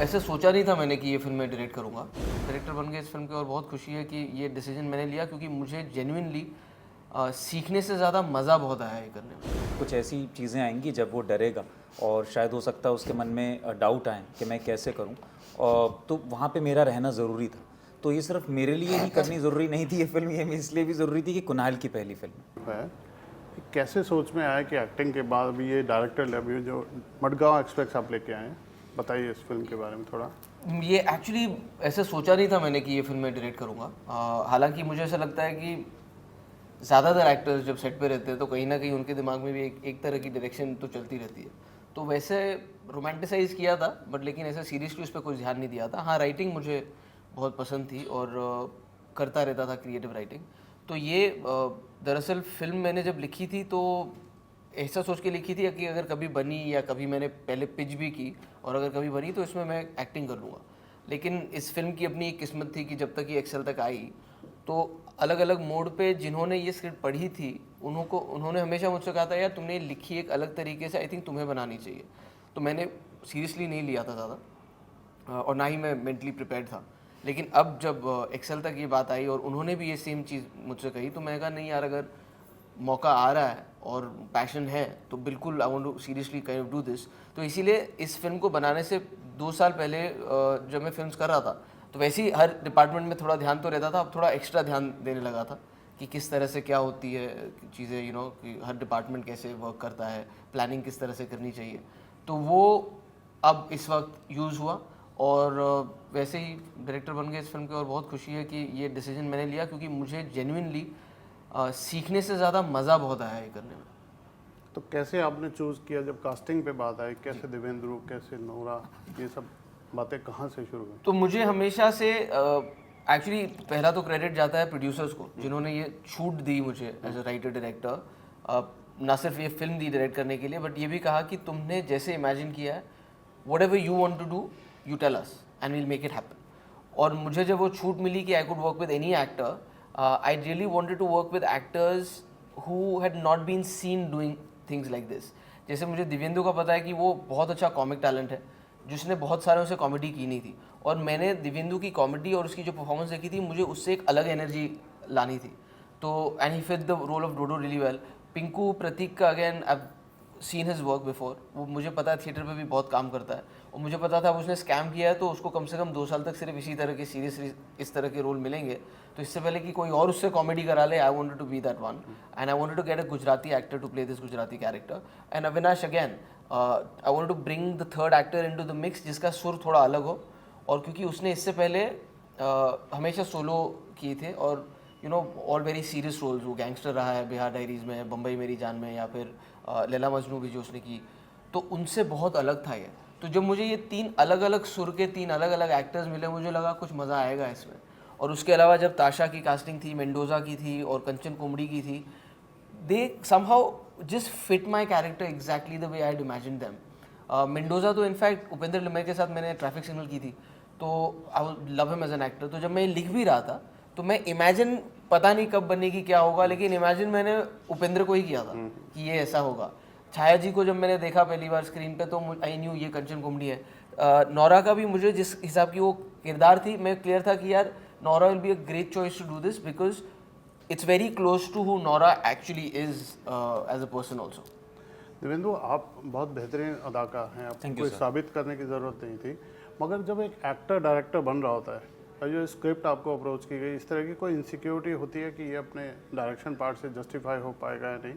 ऐसे सोचा नहीं था मैंने कि ये फिल्म मैं डायरेक्ट करूँगा। डायरेक्टर बन गए इस फिल्म की और बहुत खुशी है कि ये डिसीजन मैंने लिया क्योंकि मुझे जेन्युइनली सीखने से ज़्यादा मज़ा बहुत आया ये करने में। कुछ ऐसी चीज़ें आएंगी जब वो डरेगा और शायद हो सकता है उसके मन में डाउट आए कि मैं कैसे करूं, और तो वहाँ पे मेरा रहना ज़रूरी था। तो ये सिर्फ मेरे लिए ही करनी ज़रूरी नहीं थी ये फिल्म, ये इसलिए भी ज़रूरी थी कि कुणाल की पहली फिल्म है। कैसे सोच में आया कि एक्टिंग के बाद भी ये डायरेक्टर लेवल जो मडगांव एक्सप्रेस आप लेके आए हैं, बताइए इस फिल्म के बारे में थोड़ा। ये एक्चुअली ऐसे सोचा नहीं था मैंने कि ये फिल्म मैं डायरेक्ट करूँगा। हालांकि मुझे ऐसा लगता है कि ज़्यादातर एक्टर्स जब सेट पे रहते हैं तो कहीं ना कहीं उनके दिमाग में भी एक तरह की डायरेक्शन तो चलती रहती है। तो वैसे रोमांटिसाइज किया था बट लेकिन ऐसे सीरियसली उस पर कुछ ध्यान नहीं दिया था। हाँ, राइटिंग मुझे बहुत पसंद थी और करता रहता था क्रिएटिव राइटिंग। तो ये दरअसल फिल्म मैंने जब लिखी थी तो ऐसा सोच के लिखी थी कि अगर कभी बनी या कभी मैंने पहले पिच भी की और अगर कभी बनी तो इसमें मैं एक्टिंग कर लूँगा। लेकिन इस फिल्म की अपनी एक किस्मत थी कि जब तक ये एक्सेल तक आई तो अलग अलग मोड पे जिन्होंने ये स्क्रिप्ट पढ़ी थी उन्होंने हमेशा मुझसे कहा था यार तुमने लिखी एक अलग तरीके से, आई थिंक तुम्हें बनानी चाहिए। तो मैंने सीरियसली नहीं लिया था ज़्यादा और ना ही मैं मेंटली प्रिपेयर्ड था। लेकिन अब जब एक्सेल तक ये बात आई और उन्होंने भी ये सेम चीज़ मुझसे कही तो मैंने कहा नहीं यार, अगर मौका आ रहा है और पैशन है तो बिल्कुल I want to seriously kind of do this. तो इसीलिए इस फिल्म को बनाने से 2 साल पहले जब मैं फिल्म्स कर रहा था तो वैसे ही हर डिपार्टमेंट में थोड़ा ध्यान तो रहता था, अब थोड़ा एक्स्ट्रा ध्यान देने लगा था कि किस तरह से क्या होती है चीज़ें, कि हर डिपार्टमेंट कैसे वर्क करता है, प्लानिंग किस तरह से करनी चाहिए। तो वो अब इस वक्त यूज़ हुआ और वैसे ही डायरेक्टर बन गए इस फिल्म की और बहुत खुशी है कि ये डिसीजन मैंने लिया क्योंकि मुझे जेन्युइनली सीखने से ज़्यादा मज़ा बहुत आया ये करने में। तो कैसे आपने चूज़ किया जब कास्टिंग पे बात आई, कैसे देवेंद्र, कैसे नोरा, ये सब बातें कहाँ से शुरू हुई? तो मुझे हमेशा से एक्चुअली पहला तो क्रेडिट जाता है प्रोड्यूसर्स को जिन्होंने ये छूट दी मुझे एज अ राइटर डायरेक्टर, ना सिर्फ ये फिल्म दी डायरेक्ट करने के लिए बट ये भी कहा कि तुमने जैसे इमेजिन किया है whatever you want to do you tell us and we'll make it happen. और मुझे जब वो छूट मिली कि I could work with any actor, I really wanted to work with actors who had not been seen doing things like this. जैसे मुझे दिव्येंदु का पता है कि वो बहुत अच्छा कॉमिक टैलेंट है जिसने बहुत सारे उसे कॉमेडी की नहीं थी, और मैंने दिव्येंदु की कॉमेडी और उसकी जो परफॉर्मेंस देखी थी मुझे उससे एक अलग एनर्जी लानी थी। तो and he fit the role of Dodo really well. Pinku Prateek का again I seen his work before, वो मुझे पता है थिएटर पे भी बहुत काम करता है और मुझे पता था उसने स्कैम किया है तो उसको कम से कम 2 साल तक सिर्फ इसी तरह के सीरियस इस तरह के रोल मिलेंगे। तो इससे पहले कि कोई और उससे कॉमेडी करा ले, I wanted to be that one and I wanted to get a Gujarati actor to play this Gujarati character. And Avinash again, I wanted to bring the third actor into the mix जिसका सुर थोड़ा अलग हो। और क्योंकि उसने इससे पहले हमेशा सोलो किए थे और ऑल वेरी सीरियस रोल्स, वो गैंगस्टर रहा है बिहार डायरीज़ में, बम्बई मेरी जान में, या फिर लैला मजनू भी जो उसने की, तो उनसे बहुत अलग था ये। तो जब मुझे ये 3 अलग अलग सुर के 3 अलग अलग एक्टर्स मिले मुझे लगा कुछ मज़ा आएगा इसमें। और उसके अलावा जब ताशा की कास्टिंग थी, मेंडोजा की थी और कंचन कुमड़ी की थी, they somehow just fit my character exactly the way I had imagined them. Mendoza तो इनफैक्ट उपेंद्र लिमय के साथ मैंने ट्रैफिक सिग्नल की थी, तो I would love him as an actor. तो जब मैं लिख भी रहा था तो मैं इमेजिन, पता नहीं कब बनेगी क्या होगा, लेकिन इमेजिन मैंने उपेंद्र को ही किया था कि ये ऐसा होगा। छाया जी को जब मैंने देखा पहली बार स्क्रीन पे तो आई न्यू ये कंचन कुमड़ी है। नौरा का भी मुझे जिस हिसाब की वो किरदार थी, मैं क्लियर था कि यार Naura will be a great choice to do this because it's very close to who Naura actually is as a person also. Devendra, आप बहुत बेहतरीन अदाकार हैं, आपको Thank you, कोई sir. साबित करने की ज़रूरत नहीं थी। मगर जब एक एक्टर डायरेक्टर बन रहा होता है और जो स्क्रिप्ट आपको अप्रोच की गई, इस तरह की कोई इनसिक्योरिटी होती है कि ये अपने डायरेक्शन पार्ट से जस्टिफाई हो पाएगा या नहीं?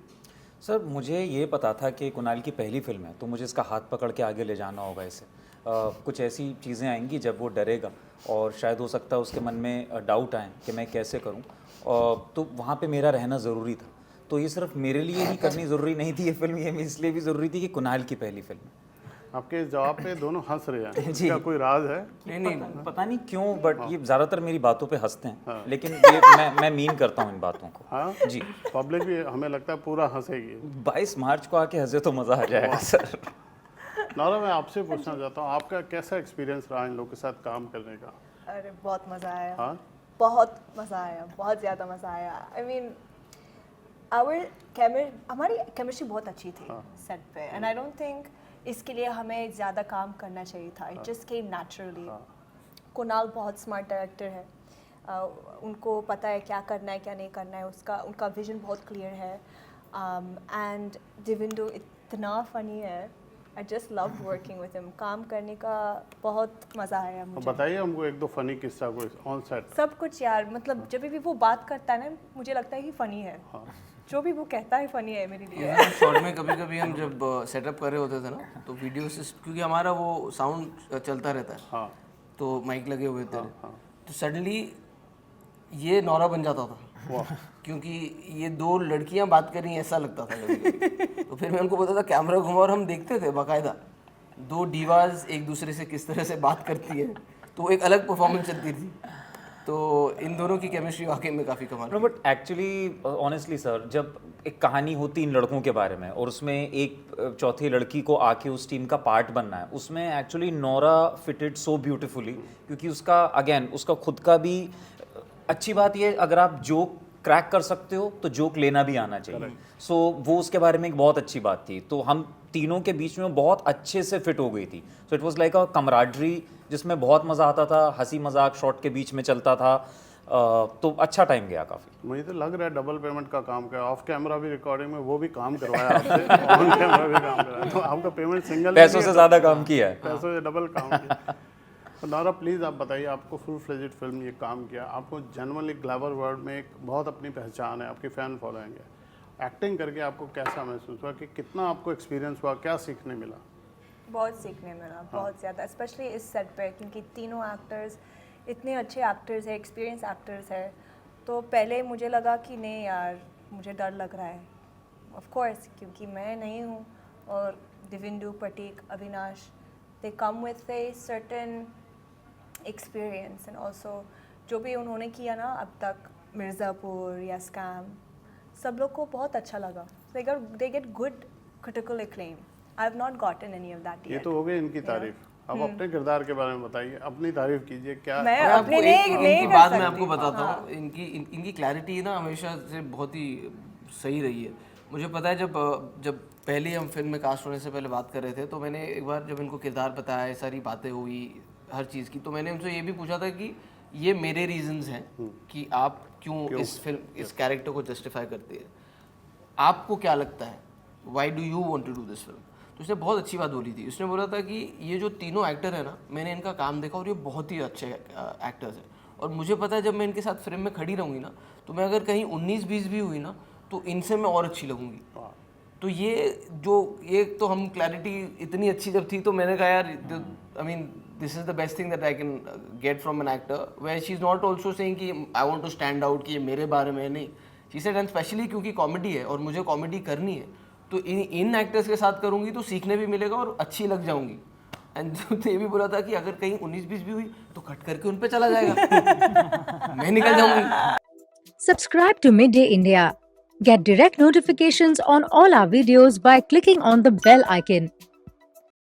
सर, मुझे ये पता था कि कुणाल की पहली फिल्म है तो मुझे इसका हाथ पकड़ के आगे ले जाना होगा इसे। कुछ ऐसी चीज़ें आएंगी जब वो डरेगा और शायद हो सकता है उसके मन में डाउट आए कि मैं कैसे करूं, तो वहाँ पे मेरा रहना ज़रूरी था। तो ये सिर्फ मेरे लिए ही करनी ज़रूरी नहीं थी ये फिल्म, ये इसलिए भी ज़रूरी थी कि कुणाल की पहली फिल्म। आपके इस जवाब पे दोनों हंस रहे हैं, जी। क्या कोई राज है? नहीं पता नहीं क्यों बट ये ज़्यादातर मेरी बातों पे हंसते हैं, हाँ। लेकिन ये मैं मीन करता हूँ इन बातों को। हाँ, जी। पब्लिक भी हमें लगता है पूरा हंसेगी। 22 मार्च को आके हंसे तो मज़ा आ जाएगा सर। नौरा, मैं आपसे पूछना चाहता हूँ, आपका कैसा एक्सपीरियंस रहा इन लोगों के साथ काम करने का? अरे बहुत मज़ा आया। हाँ, बहुत मज़ा आया, बहुत ज़्यादा मज़ा आया। आई मीन हमारी केमिस्ट्री बहुत अच्छी थी सेट पे, एंड आई डोंट थिंक इसके लिए हमें ज़्यादा काम करना चाहिए था. It just came naturally. Kunal बहुत स्मार्ट डायरेक्टर है. उनको पता है क्या करना है क्या नहीं करना है. उनका विजन बहुत क्लियर है. एंड देवेंदु इतना फ़नी है. I just loved working with him. काम करने का बहुत मज़ा आया तो मुझे. बताइए हमको एक दो फनी किस्सा कोई ऑन सेट. सब कुछ यार, मतलब जब भी वो बात करता है ना, मुझे लगता है कि फ़नी है. जो भी वो कहता है फ़नी है मेरे लिए. शॉर्ट में कभी कभी हम जब सेटअप कर रहे होते थे ना, तो वीडियो से, क्योंकि हमारा वो साउंड चलता रहता है, हाँ तो माइक लगे हुए थे, तो सडनली ये नौरा बन जाता था. क्योंकि ये दो लड़कियां बात कर रही हैं ऐसा लगता था कभी-कभी. तो फिर मैं उनको बोलता था कैमरा घुमा, और हम देखते थे बाकायदा दो डीवाज एक दूसरे से किस तरह से बात करती है. तो एक अलग परफॉर्मेंस चलती थी. तो इन दोनों की केमिस्ट्री वाकई में काफ़ी कमाल. No but actually honestly sir, जब एक कहानी होती इन लड़कों के बारे में और उसमें एक चौथी लड़की को आके उस टीम का पार्ट बनना है, उसमें एक्चुअली नोरा फिटेड सो ब्यूटीफुली. क्योंकि उसका अगेन उसका खुद का भी अच्छी बात ये, अगर आप जोक क्रैक कर सकते हो तो जोक लेना भी आना चाहिए. सो वो उसके बारे में एक बहुत अच्छी बात थी. तो हम तीनों के बीच में बहुत अच्छे से फिट हो गई थी. So it was like a camaraderie जिसमें बहुत मज़ा आता था. हंसी मजाक शॉट के बीच में चलता था. तो अच्छा टाइम गया काफ़ी. मुझे तो लग रहा है डबल पेमेंट का काम किया. ऑफ कैमरा भी रिकॉर्डिंग में वो भी काम करवाया आपसे, ऑन कैमरा भी काम करवाया. तो आपका पेमेंट सिंगल पैसों से ज़्यादा काम किया है. पैसों से डबल काम किया. तो नौरा प्लीज़ आप बताइए, आपको फुल फ्लेजेड फिल्म ये काम किया, आपको जनरली ग्लैमर वर्ल्ड में एक बहुत अपनी पहचान है, आपकी फ़ैन फॉलोइंग है. एक्टिंग करके आपको कैसा महसूस हुआ, कि कितना आपको एक्सपीरियंस हुआ, क्या सीखने मिला? बहुत सीखने मिला, बहुत ज़्यादा, स्पेशली इस सेट पे, क्योंकि तीनों एक्टर्स इतने अच्छे एक्टर्स हैं, एक्सपीरियंस एक्टर्स हैं. तो पहले मुझे लगा कि नहीं यार, मुझे डर लग रहा है. ऑफ कोर्स, क्योंकि मैं नहीं हूँ, और Devendu, Prateek, Avinash, they come with a certain experience. And also जो भी उन्होंने किया ना अब तक, मिर्ज़ापुर या स्कैम, सब लोग को बहुत अच्छा लगा. They get good critical acclaim. I have not gotten any of that. ये तो हो गई इनकी तारीफ. अब अपने किरदार के बारे में बताइए, अपनी तारीफ कीजिए. क्या मैं मैं अपने आपको नहीं इनकी कर बात मैं सकती. आपको बताता हूँ. इनकी क्लैरिटी ना हमेशा से बहुत ही सही रही है. मुझे पता है जब पहले हम फिल्म में कास्ट होने से पहले बात कर रहे थे, तो मैंने एक बार जब इनको किरदार बताया, ये सारी बातें हुई हर चीज़ की, तो मैंने उनसे ये भी पूछा था कि ये मेरे रीजंस हैं कि आप क्यों इस कैरेक्टर को जस्टिफाई करते हैं. आपको क्या लगता है, why do you want to do this film. तो उसने बहुत अच्छी बात बोली थी. उसने बोला था कि ये जो तीनों एक्टर हैं ना, मैंने इनका काम देखा और ये बहुत ही अच्छे एक्टर्स हैं. और मुझे पता है जब मैं इनके साथ फिल्म में खड़ी रहूँगी ना, तो मैं अगर कहीं 19-20 भी हुई ना, तो इनसे मैं और अच्छी लगूंगी. तो ये तो हम क्लैरिटी इतनी अच्छी जब थी, तो मैंने कहा यार, I mean this is the best thing that I can get from an actor, where she is not also saying कि I want to stand out, कि ये मेरे बारे में नहीं. शी सेड, एंड स्पेशली क्योंकि कॉमेडी है और मुझे कॉमेडी करनी है, तो इन एक्टर्स के साथ करूंगी तो सीखने भी मिलेगा और अच्छी लग जाऊंगी. एंड ये भी बोला था कि अगर कहीं 19-20 भी हुई तो कट करके उन पे चला जाएगा. मैं निकल जाऊंगी. Subscribe to Midday India. Get direct notifications on all our videos by clicking on the bell icon.